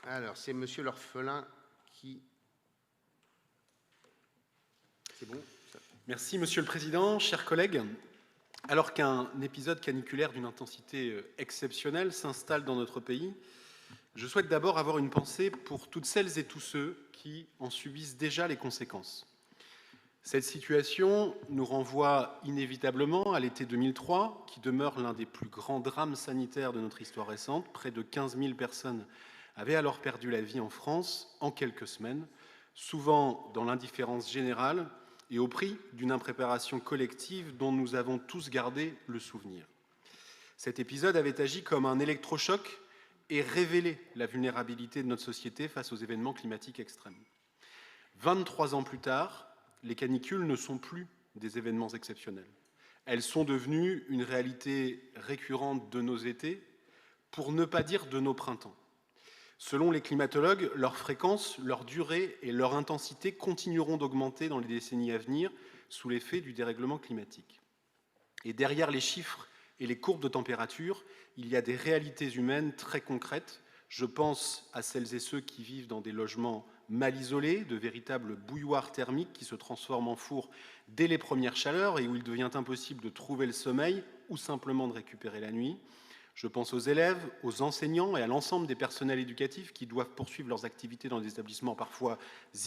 Alors, c'est Monsieur l'orphelin qui... C'est bon? Merci Monsieur le Président, chers collègues. Alors qu'un épisode caniculaire d'une intensité exceptionnelle s'installe dans notre pays, je souhaite d'abord avoir une pensée pour toutes celles et tous ceux qui en subissent déjà les conséquences. Cette situation nous renvoie inévitablement à l'été 2003, qui demeure l'un des plus grands drames sanitaires de notre histoire récente. Près de 15 000 personnes avaient alors perdu la vie en France en quelques semaines, souvent dans l'indifférence générale et au prix d'une impréparation collective dont nous avons tous gardé le souvenir. Cet épisode avait agi comme un électrochoc et révélé la vulnérabilité de notre société face aux événements climatiques extrêmes. 23 ans plus tard, les canicules ne sont plus des événements exceptionnels. Elles sont devenues une réalité récurrente de nos étés, pour ne pas dire de nos printemps. Selon les climatologues, leur fréquence, leur durée et leur intensité continueront d'augmenter dans les décennies à venir sous l'effet du dérèglement climatique. Et derrière les chiffres et les courbes de température, il y a des réalités humaines très concrètes. Je pense à celles et ceux qui vivent dans des logements mal isolés, de véritables bouilloires thermiques qui se transforment en four dès les premières chaleurs et où il devient impossible de trouver le sommeil ou simplement de récupérer la nuit. Je pense aux élèves, aux enseignants et à l'ensemble des personnels éducatifs qui doivent poursuivre leurs activités dans des établissements parfois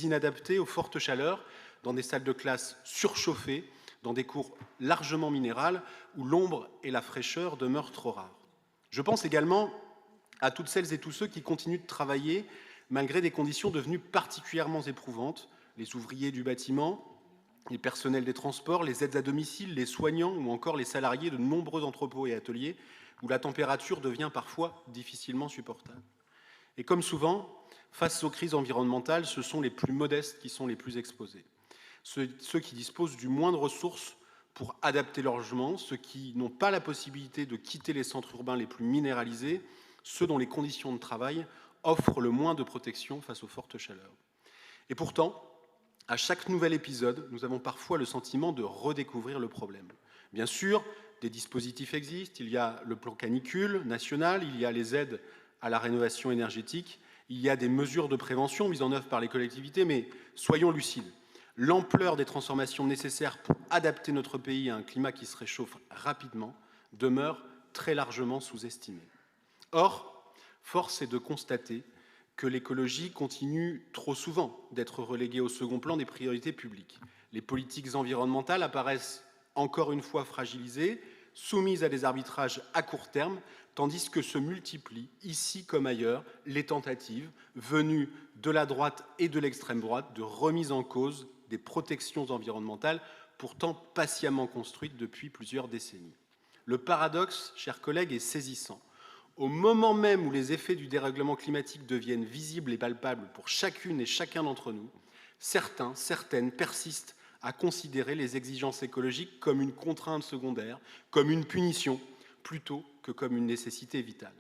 inadaptés aux fortes chaleurs, dans des salles de classe surchauffées, dans des cours largement minérales où l'ombre et la fraîcheur demeurent trop rares. Je pense également à toutes celles et tous ceux qui continuent de travailler malgré des conditions devenues particulièrement éprouvantes, les ouvriers du bâtiment, les personnels des transports, les aides à domicile, les soignants ou encore les salariés de nombreux entrepôts et ateliers où la température devient parfois difficilement supportable. Et comme souvent, face aux crises environnementales, ce sont les plus modestes qui sont les plus exposés. Ceux qui disposent du moins de ressources pour adapter leur logement, ceux qui n'ont pas la possibilité de quitter les centres urbains les plus minéralisés, ceux dont les conditions de travail offrent le moins de protection face aux fortes chaleurs. Et pourtant, à chaque nouvel épisode, nous avons parfois le sentiment de redécouvrir le problème. Bien sûr, des dispositifs existent, il y a le plan canicule national, il y a les aides à la rénovation énergétique, il y a des mesures de prévention mises en œuvre par les collectivités, mais soyons lucides. L'ampleur des transformations nécessaires pour adapter notre pays à un climat qui se réchauffe rapidement demeure très largement sous-estimée. Or, force est de constater que l'écologie continue trop souvent d'être reléguée au second plan des priorités publiques. Les politiques environnementales apparaissent encore une fois fragilisées, soumises à des arbitrages à court terme, tandis que se multiplient, ici comme ailleurs, les tentatives venues de la droite et de l'extrême droite de remise en cause des protections environnementales pourtant patiemment construites depuis plusieurs décennies. Le paradoxe, chers collègues, est saisissant. Au moment même où les effets du dérèglement climatique deviennent visibles et palpables pour chacune et chacun d'entre nous, certaines persistent à considérer les exigences écologiques comme une contrainte secondaire, comme une punition, plutôt que comme une nécessité vitale.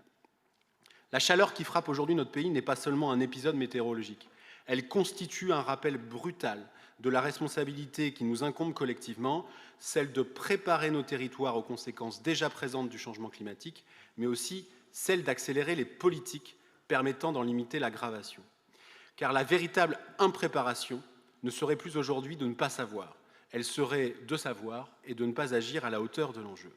La chaleur qui frappe aujourd'hui notre pays n'est pas seulement un épisode météorologique. Elle constitue un rappel brutal de la responsabilité qui nous incombe collectivement, celle de préparer nos territoires aux conséquences déjà présentes du changement climatique, mais aussi celle d'accélérer les politiques permettant d'en limiter l'aggravation. Car la véritable impréparation ne serait plus aujourd'hui de ne pas savoir, elle serait de savoir et de ne pas agir à la hauteur de l'enjeu.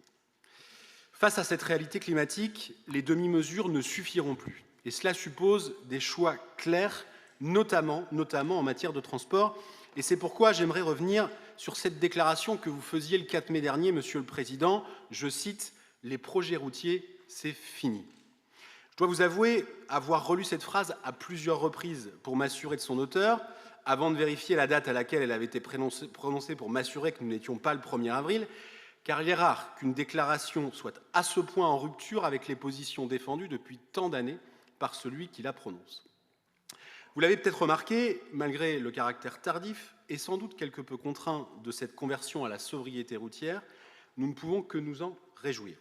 Face à cette réalité climatique, les demi-mesures ne suffiront plus. Et cela suppose des choix clairs, notamment en matière de transport. Et c'est pourquoi j'aimerais revenir sur cette déclaration que vous faisiez le 4 mai dernier, Monsieur le Président. Je cite « Les projets routiers, c'est fini ». Je dois vous avouer avoir relu cette phrase à plusieurs reprises pour m'assurer de son auteur, avant de vérifier la date à laquelle elle avait été prononcée pour m'assurer que nous n'étions pas le 1er avril, car il est rare qu'une déclaration soit à ce point en rupture avec les positions défendues depuis tant d'années par celui qui la prononce. Vous l'avez peut-être remarqué, malgré le caractère tardif et sans doute quelque peu contraint de cette conversion à la sobriété routière, nous ne pouvons que nous en réjouir.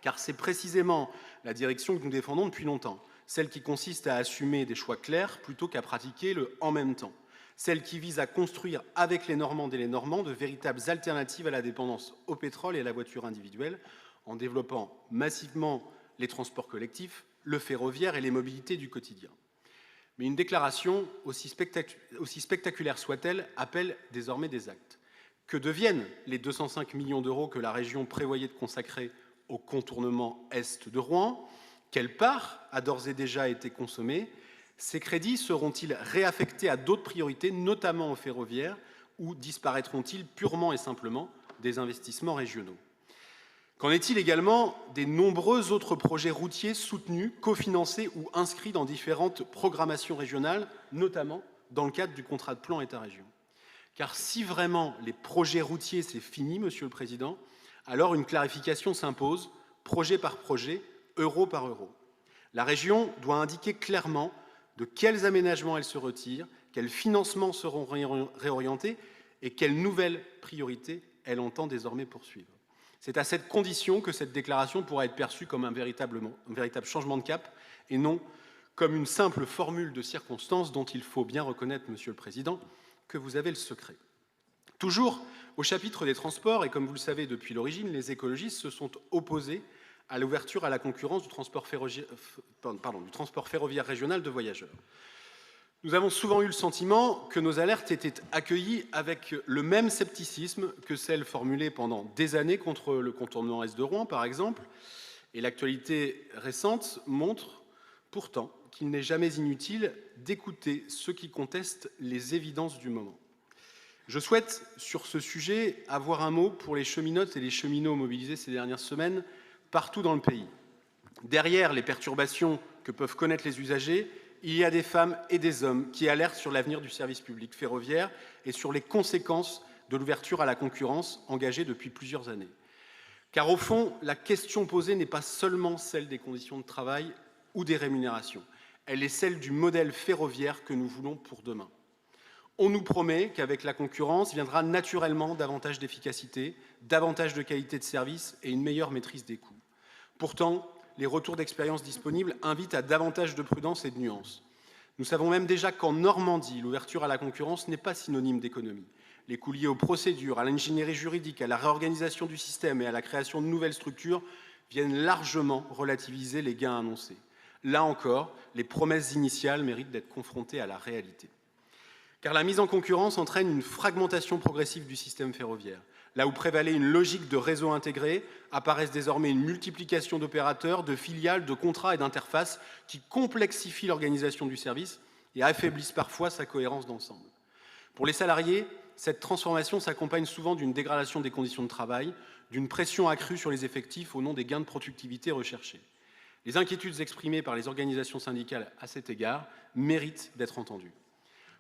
Car c'est précisément la direction que nous défendons depuis longtemps, celle qui consiste à assumer des choix clairs plutôt qu'à pratiquer le « en même temps », celle qui vise à construire avec les Normandes et les Normands de véritables alternatives à la dépendance au pétrole et à la voiture individuelle, en développant massivement les transports collectifs, le ferroviaire et les mobilités du quotidien. Mais une déclaration, aussi spectaculaire soit-elle, appelle désormais des actes. Que deviennent les 205 millions d'euros que la région prévoyait de consacrer au contournement est de Rouen? Quelle part a d'ores et déjà été consommée? Ces crédits seront-ils réaffectés à d'autres priorités, notamment au ferroviaire, ou disparaîtront-ils purement et simplement des investissements régionaux? Qu'en est-il également des nombreux autres projets routiers soutenus, cofinancés ou inscrits dans différentes programmations régionales, notamment dans le cadre du contrat de plan État-région? Car si vraiment les projets routiers, c'est fini, Monsieur le Président, alors une clarification s'impose, projet par projet, euro par euro. La région doit indiquer clairement de quels aménagements elle se retire, quels financements seront réorientés et quelles nouvelles priorités elle entend désormais poursuivre. C'est à cette condition que cette déclaration pourra être perçue comme un véritable changement de cap et non comme une simple formule de circonstance dont il faut bien reconnaître, Monsieur le Président, que vous avez le secret. Toujours au chapitre des transports, et comme vous le savez depuis l'origine, les écologistes se sont opposés à l'ouverture à la concurrence du transport ferroviaire régional de voyageurs. Nous avons souvent eu le sentiment que nos alertes étaient accueillies avec le même scepticisme que celles formulées pendant des années contre le contournement est de Rouen, par exemple, et l'actualité récente montre pourtant qu'il n'est jamais inutile d'écouter ceux qui contestent les évidences du moment. Je souhaite, sur ce sujet, avoir un mot pour les cheminotes et les cheminots mobilisés ces dernières semaines partout dans le pays. Derrière les perturbations que peuvent connaître les usagers, il y a des femmes et des hommes qui alertent sur l'avenir du service public ferroviaire et sur les conséquences de l'ouverture à la concurrence engagée depuis plusieurs années. Car au fond, la question posée n'est pas seulement celle des conditions de travail ou des rémunérations, elle est celle du modèle ferroviaire que nous voulons pour demain. On nous promet qu'avec la concurrence viendra naturellement davantage d'efficacité, davantage de qualité de service et une meilleure maîtrise des coûts. Pourtant, les retours d'expérience disponibles invitent à davantage de prudence et de nuances. Nous savons même déjà qu'en Normandie, l'ouverture à la concurrence n'est pas synonyme d'économie. Les coûts liés aux procédures, à l'ingénierie juridique, à la réorganisation du système et à la création de nouvelles structures viennent largement relativiser les gains annoncés. Là encore, les promesses initiales méritent d'être confrontées à la réalité. Car la mise en concurrence entraîne une fragmentation progressive du système ferroviaire. Là où prévalait une logique de réseau intégré, apparaissent désormais une multiplication d'opérateurs, de filiales, de contrats et d'interfaces qui complexifient l'organisation du service et affaiblissent parfois sa cohérence d'ensemble. Pour les salariés, cette transformation s'accompagne souvent d'une dégradation des conditions de travail, d'une pression accrue sur les effectifs au nom des gains de productivité recherchés. Les inquiétudes exprimées par les organisations syndicales à cet égard méritent d'être entendues.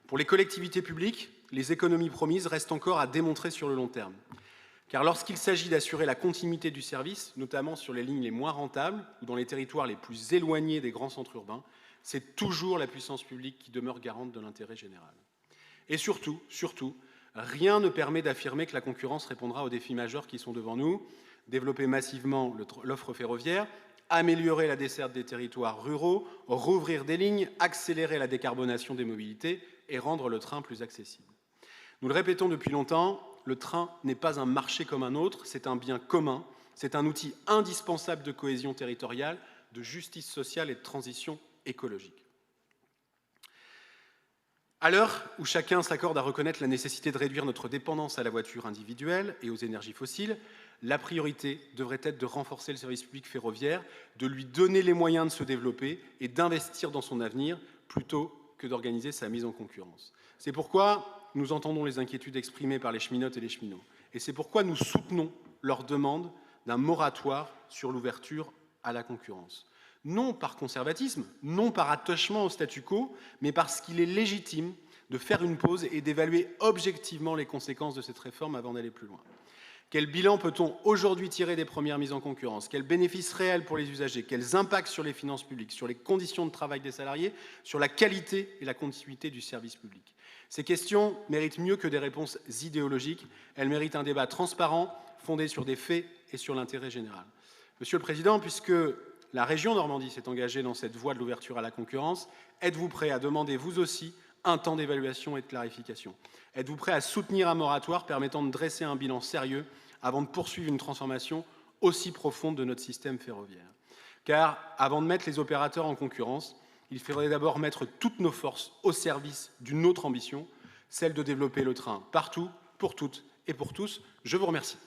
Pour les collectivités publiques, les économies promises restent encore à démontrer sur le long terme. Car lorsqu'il s'agit d'assurer la continuité du service, notamment sur les lignes les moins rentables ou dans les territoires les plus éloignés des grands centres urbains, c'est toujours la puissance publique qui demeure garante de l'intérêt général. Et surtout, rien ne permet d'affirmer que la concurrence répondra aux défis majeurs qui sont devant nous, développer massivement l'offre ferroviaire, améliorer la desserte des territoires ruraux, rouvrir des lignes, accélérer la décarbonation des mobilités et rendre le train plus accessible. Nous le répétons depuis longtemps, le train n'est pas un marché comme un autre, c'est un bien commun, c'est un outil indispensable de cohésion territoriale, de justice sociale et de transition écologique. À l'heure où chacun s'accorde à reconnaître la nécessité de réduire notre dépendance à la voiture individuelle et aux énergies fossiles, la priorité devrait être de renforcer le service public ferroviaire, de lui donner les moyens de se développer et d'investir dans son avenir plutôt que d'organiser sa mise en concurrence. C'est pourquoi nous entendons les inquiétudes exprimées par les cheminotes et les cheminots. Et c'est pourquoi nous soutenons leur demande d'un moratoire sur l'ouverture à la concurrence. Non par conservatisme, non par attachement au statu quo, mais parce qu'il est légitime de faire une pause et d'évaluer objectivement les conséquences de cette réforme avant d'aller plus loin. Quel bilan peut-on aujourd'hui tirer des premières mises en concurrence? Quels bénéfices réels pour les usagers? Quels impacts sur les finances publiques, sur les conditions de travail des salariés, sur la qualité et la continuité du service public? Ces questions méritent mieux que des réponses idéologiques. Elles méritent un débat transparent, fondé sur des faits et sur l'intérêt général. Monsieur le Président, puisque la région Normandie s'est engagée dans cette voie de l'ouverture à la concurrence, êtes-vous prêt à demander, vous aussi, un temps d'évaluation et de clarification? Êtes-vous prêt à soutenir un moratoire permettant de dresser un bilan sérieux avant de poursuivre une transformation aussi profonde de notre système ferroviaire? Car avant de mettre les opérateurs en concurrence, il faudrait d'abord mettre toutes nos forces au service d'une autre ambition, celle de développer le train partout, pour toutes et pour tous. Je vous remercie.